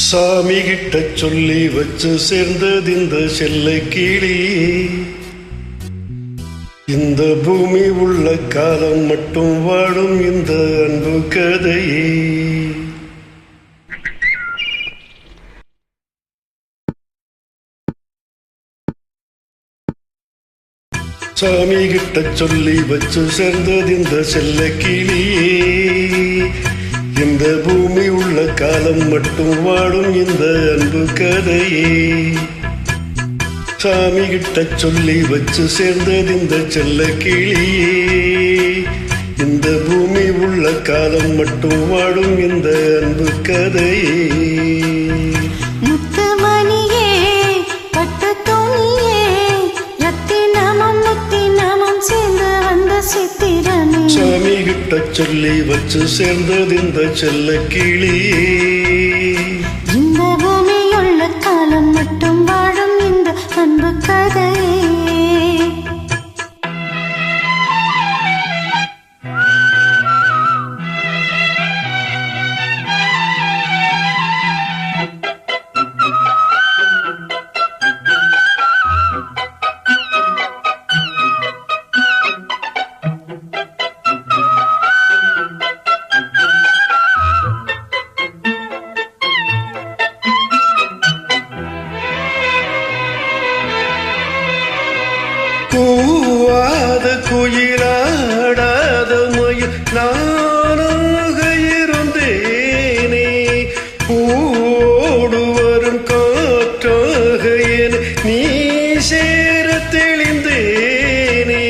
சாமி கிட்ட சொல்லி வச்சு சேர்ந்தது இந்த செல்ல கிளி. இந்த பூமி உள்ள காலம் மட்டும் வாழும் இந்த அன்பு கதையே. சாமி கிட்ட சொல்லி வச்சு சேர்ந்தது இந்த செல்ல கிளியே. இந்த பூமி உள்ள காலம் மட்டும் வாழும் இந்த அன்பு கதையே. சாமி கிட்ட சொல்லி வச்சு சேர்ந்தது இந்த செல்ல கிளியே. இந்த பூமி உள்ள காலம் மட்டும் வாழும் இந்த அன்பு கதையே. சாமி கிட்ட சொல்லி வச்சு சேர்ந்தது இந்த செல்ல கிளியே. இந்த பூமியுள்ள காலம் மட்டும் வாழும் இந்த அன்பு கதையே. கூவாத குயிலாடாத மயில் நானாக இருந்தேனே. பூவோடு வரும் காற்றாக என நீ சேர தெளிந்தேனே.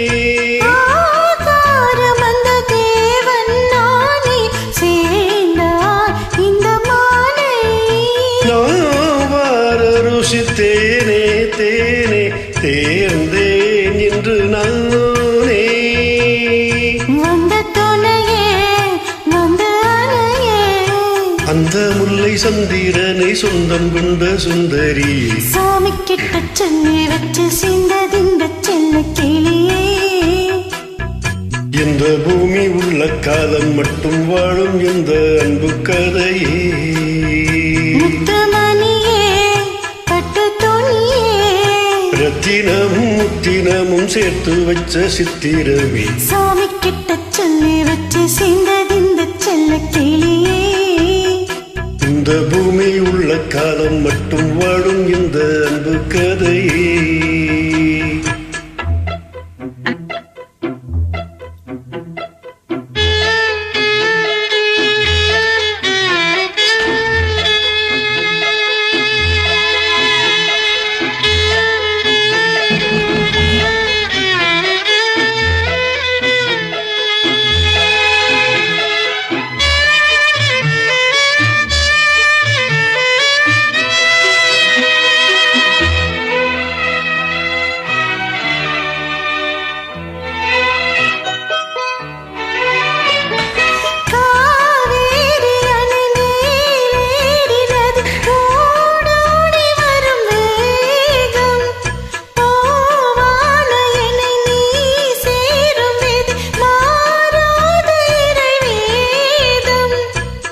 நான் வார ருசித்தேனே தேனே தேர்ந்தேன் என்று நானே. வந்த துணையே வந்த அணையே, அந்த முல்லை சந்திரனை சொந்தம் கொண்ட சுந்தரி. சாமி கிட்ட சொல்லி வச்சு சேர்ந்தது இந்த செல்ல கிளியே. இந்த பூமி உள்ள காலம் மட்டும் வாழும் இந்த அன்பு கதையே. ரத்தினமும் முத்தினமும் சேர்த்து வச்ச சித்திரமே. சாமி கிட்ட சொல்லி வச்சு சேர்ந்தது இந்த செல்ல கிளியே. இந்த பூமி உள்ள காலம் மட்டும் வாழும் இந்த அன்பு கதையே.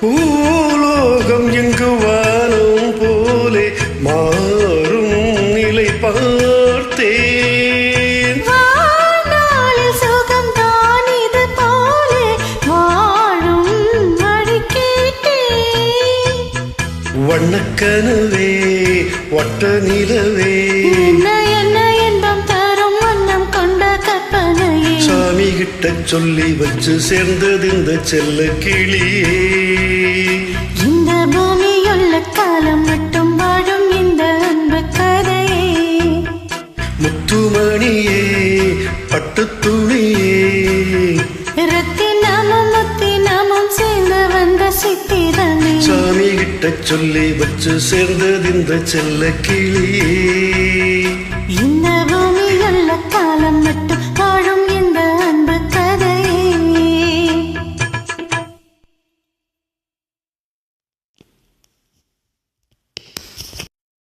பூலோகம் எங்கு வானம் போலே மாறும் நிலை பார்த்தேன். சுகம் தான் இது போலே வாழும் வழி கேட்டேன். வண்ணக்கனவே வட்ட நிலவே, என்ன இன்பம் தரும் வண்ணம் கொண்ட கற்பனையே. சாமி கிட்ட சொல்லி வச்சு சேர்ந்தது இந்த செல்ல கிளியே. இந்த பூமியுள்ள காலம் மட்டும் வாழும் இந்த அன்பு கதையே. முத்துமணியே பட்டு துணியே, ரத்தினமும் முத்தினமும் சேர்ந்து வந்த சித்திரமே. சாமி கிட்ட சொல்லி வச்சு சேர்ந்தது இந்த செல்ல கிளியே.